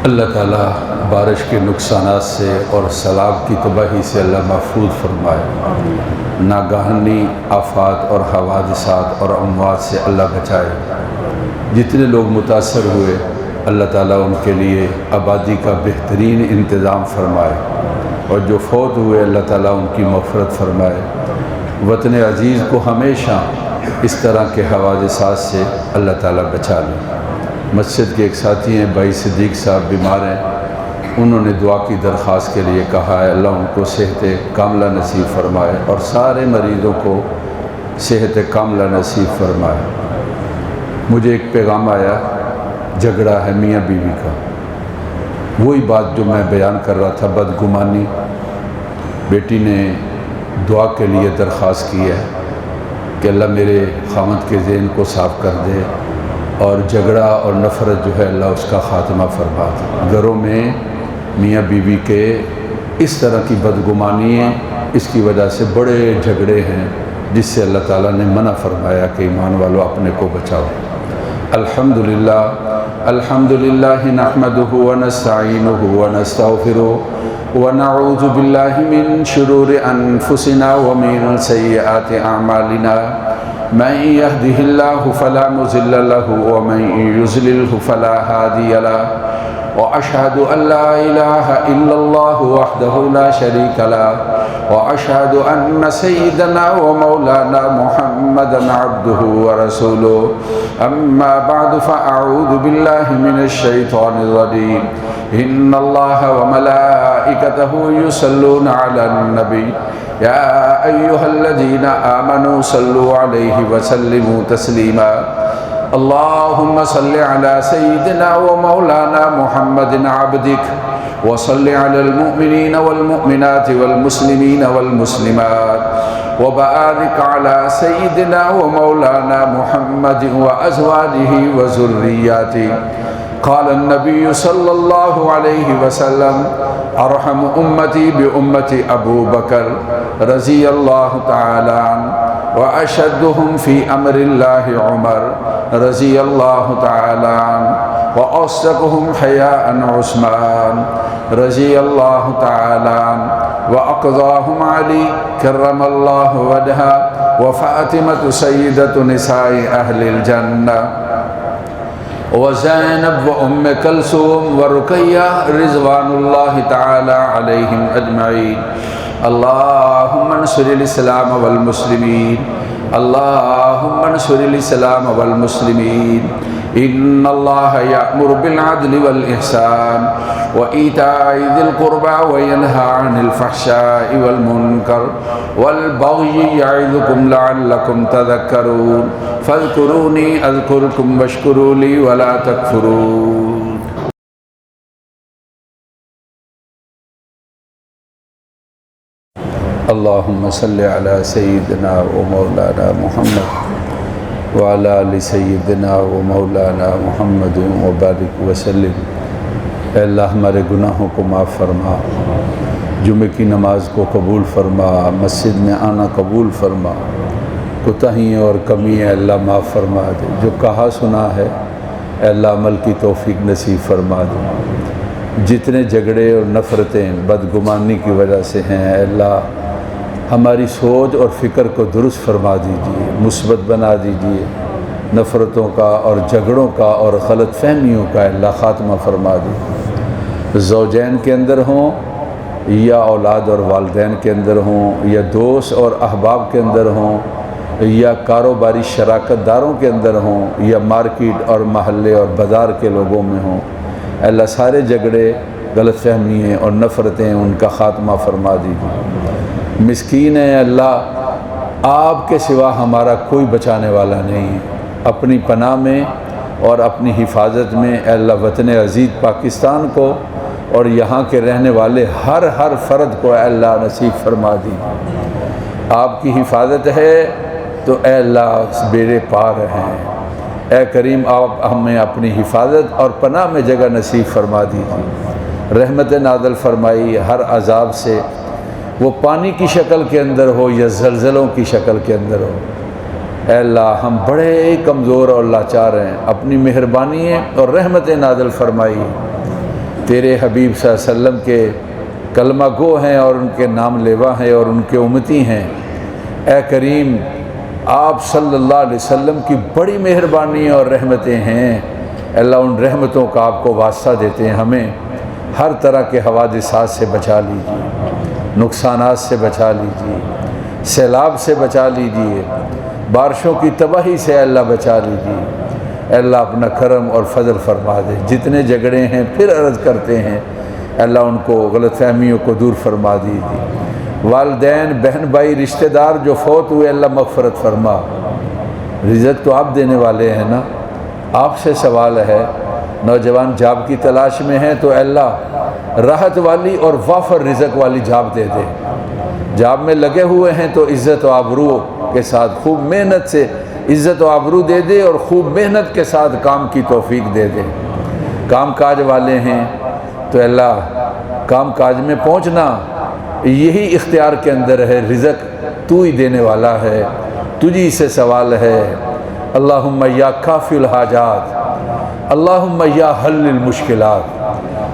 اللہ تعالیٰ بارش کے نقصانات سے اور سیلاب کی تباہی سے اللہ محفوظ فرمائے، ناگہانی آفات اور حوادثات اور اموات سے اللہ بچائے۔ جتنے لوگ متاثر ہوئے اللہ تعالیٰ ان کے لیے آبادی کا بہترین انتظام فرمائے، اور جو فوت ہوئے اللہ تعالیٰ ان کی مغفرت فرمائے۔ وطن عزیز کو ہمیشہ اس طرح کے حوادثات سے اللہ تعالیٰ بچا لے۔ مسجد کے ایک ساتھی ہیں بھائی صدیق صاحب، بیمار ہیں، انہوں نے دعا کی درخواست کے لیے کہا ہے، اللہ ان کو صحت کاملہ نصیب فرمائے اور سارے مریضوں کو صحت کاملہ نصیب فرمائے۔ مجھے ایک پیغام آیا، جھگڑا ہے میاں بیوی کا، وہی بات جو میں بیان کر رہا تھا، بدگمانی۔ بیٹی نے دعا کے لیے درخواست کی ہے کہ اللہ میرے خاوند کے ذہن کو صاف کر دے، اور جھگڑا اور نفرت جو ہے اللہ اس کا خاتمہ فرما دے۔ گھروں میں میاں بیوی کے اس طرح کی بدگمانی ہے، اس کی وجہ سے بڑے جھگڑے ہیں، جس سے اللہ تعالیٰ نے منع فرمایا کہ ایمان والو اپنے کو بچاؤ۔ الحمدللہ نحمده ونستعینه ونستغفره ونعوذ باللہ من شرور انفسنا ومن سیئات اعمالنا، من يهده الله فلا مضل له ومن يضلل فلا هادي له، وأشهد أن لا إله إلا الله وحده لا شريك له، وأشهد أن سيدنا ومولانا محمدا عبده ورسوله، أما بعد فأعوذ بالله من الشيطان الرجيم، إن الله وملائكته يصلون على النبي يا أيها الذين آمنوا صلوا عليه وسلموا تسليما، اللهم صل على سيدنا ومولانا محمد عبدك، وصل على المؤمنين والمؤمنات والمسلمين والمسلمات، وبارك على سيدنا ومولانا محمد وأزواجه وذرياته۔ قال النبي صلى الله عليه وسلم ارحم امتی بامتی ابو بکر رضی اللہ تعالی عنہ، واشدهم فی امر اللہ عمر رضی اللہ تعالی عنہ، واصدقهم حیاء عثمان رضی اللہ تعالی عنہ، واقضاهم علی کرم اللہ وجہہ، وفاطمة سیدۃ نساء اہل الجنہ، وزینب وام کلثوم ورقیہ رضوان اللہ تعالی علیہم اجمعین۔ اللہم انصر الاسلام والمسلمین، اللہم انصر الاسلام والمسلمین، ان اللہ یأمر بالعدل والإحسان وإیتاء ذی القربى وینہی عن الفحشاء والمنکر والبغی یعظکم لعلکم تذکرون، فاذکرونی اذکرکم واشکروا لی ولا تکفرون۔ اللہم صلی علی سیدنا و مولانا محمد وعلی آل سیدنا و مولانا محمد وبارک وسلم۔ اے اللہ ہمارے گناہوں کو معاف فرما، جمعہ کی نماز کو قبول فرما، مسجد میں آنا قبول فرما، کوتاہیاں اور کمیاں اللہ معاف فرما دے، جو کہا سنا ہے اے اللہ عمل کی توفیق نصیب فرما دے۔ جتنے جھگڑے اور نفرتیں بدگمانی کی وجہ سے ہیں اے اللہ ہماری سوچ اور فکر کو درست فرما دیجیے، مثبت بنا دیجیے، نفرتوں کا اور جھگڑوں کا اور غلط فہمیوں کا اللہ خاتمہ فرما دیجیے۔ زوجین کے اندر ہوں یا اولاد اور والدین کے اندر ہوں یا دوست اور احباب کے اندر ہوں یا کاروباری شراکت داروں کے اندر ہوں یا مارکیٹ اور محلے اور بازار کے لوگوں میں ہوں، اللہ سارے جھگڑے، غلط فہمییں اور نفرتیں ان کا خاتمہ فرما دیجیے۔ مسکین ہے اللہ، آپ کے سوا ہمارا کوئی بچانے والا نہیں ہے۔ اپنی پناہ میں اور اپنی حفاظت میں اے اللہ وطن عزیز پاکستان کو اور یہاں کے رہنے والے ہر فرد کو اے اللہ نصیب فرما دیجیے۔ آپ کی حفاظت ہے تو اے اللہ بیڑے پار ہیں۔ اے کریم آپ ہمیں اپنی حفاظت اور پناہ میں جگہ نصیب فرما دیجیے۔ رحمت نازل فرمائی ہر عذاب سے، وہ پانی کی شکل کے اندر ہو یا زلزلوں کی شکل کے اندر ہو۔ اے اللہ ہم بڑے کمزور اور لاچار ہیں، اپنی مہربانی اور رحمت نازل فرمائی۔ تیرے حبیب صلی اللہ علیہ وسلم کے کلمہ گو ہیں اور ان کے نام لیوا ہیں اور ان کے امتی ہیں۔ اے کریم آپ صلی اللہ علیہ وسلم کی بڑی مہربانی اور رحمتیں ہیں۔ اللہ ان رحمتوں کا آپ کو واسطہ دیتے ہیں، ہمیں ہر طرح کے حوادثات سے بچا لیجیے، نقصانات سے بچا لیجیے، سیلاب سے بچا لیجیے، بارشوں کی تباہی سے اللہ بچا لیجیے۔ اے اللہ اپنا کرم اور فضل فرما دے۔ جتنے جھگڑے ہیں پھر عرض کرتے ہیں اللہ ان کو غلط فہمیوں کو دور فرما دیجیے۔ والدین، بہن بھائی، رشتہ دار جو فوت ہوئے اللہ مغفرت فرما۔ رزق تو آپ دینے والے ہیں نا، آپ سے سوال ہے۔ نوجوان جاب کی تلاش میں ہیں تو اللہ راحت والی اور وافر رزق والی جاب دے دے۔ جاب میں لگے ہوئے ہیں تو عزت و آبرو کے ساتھ خوب محنت سے عزت و آبرو دے دے اور خوب محنت کے ساتھ کام کی توفیق دے دے۔ کام کاج والے ہیں تو اللہ کام کاج میں پہنچنا یہی اختیار کے اندر ہے، رزق تو ہی دینے والا ہے، تجھی سے سوال ہے۔ اللہم یا کافی الحاجات، اللہم یا حل المشکلات،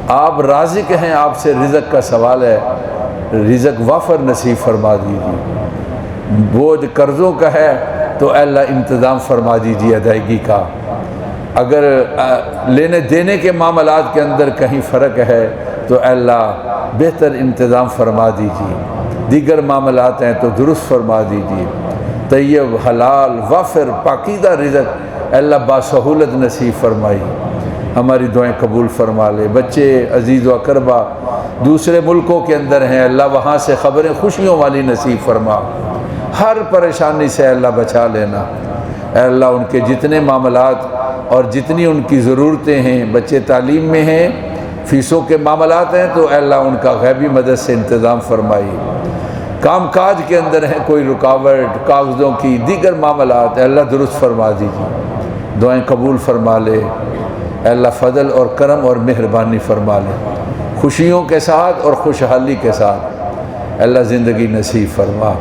آپ رازق ہیں، آپ سے رزق کا سوال ہے، رزق وافر نصیب فرما دیجیے۔ بوجھ قرضوں کا ہے تو اے اللہ انتظام فرما دیجیے ادائیگی کا۔ اگر لینے دینے کے معاملات کے اندر کہیں فرق ہے تو اے اللہ بہتر انتظام فرما دیجیے۔ دیگر معاملات ہیں تو درست فرما دیجیے۔ طیب، حلال، وافر، پاکیزہ رزق اے اللہ باسہولت نصیب فرمائی۔ ہماری دعائیں قبول فرما لے۔ بچے عزیز و اقربا دوسرے ملکوں کے اندر ہیں، اللہ وہاں سے خبریں خوشیوں والی نصیب فرما۔ ہر پریشانی سے اللہ بچا لینا۔ اے اللہ ان کے جتنے معاملات اور جتنی ان کی ضرورتیں ہیں، بچے تعلیم میں ہیں، فیسوں کے معاملات ہیں تو اے اللہ ان کا غیبی مدد سے انتظام فرمائی۔ کام کاج کے اندر ہے کوئی رکاوٹ، کاغذوں کی دیگر معاملات اے اللہ درست فرما دیجیے۔ دعائیں قبول فرما لے۔ اے اللہ فضل اور کرم اور مہربانی فرما لے، خوشیوں کے ساتھ اور خوشحالی کے ساتھ اے اللہ زندگی نصیب فرما۔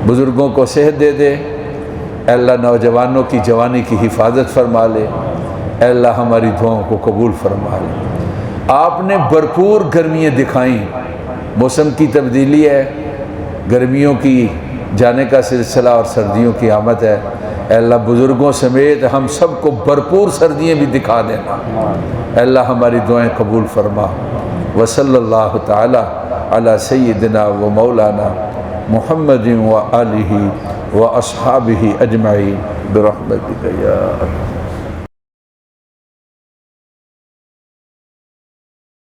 بزرگوں کو صحت دے دے اے اللہ، نوجوانوں کی جوانی کی حفاظت فرما لے۔ اے اللہ ہماری دعاؤں کو قبول فرما لے۔ آپ نے بھرپور گرمیاں دکھائیں، موسم کی تبدیلی ہے، گرمیوں کی جانے کا سلسلہ اور سردیوں کی آمد ہے۔ اے اللہ بزرگوں سمیت ہم سب کو بھرپور سردیاں بھی دکھا دینا۔ اے اللہ ہماری دعائیں قبول فرما۔ وصلی اللہ تعالی علی سیدنا و مولانا محمد و آلہ و اصحابہ اجمعین برحمتک یا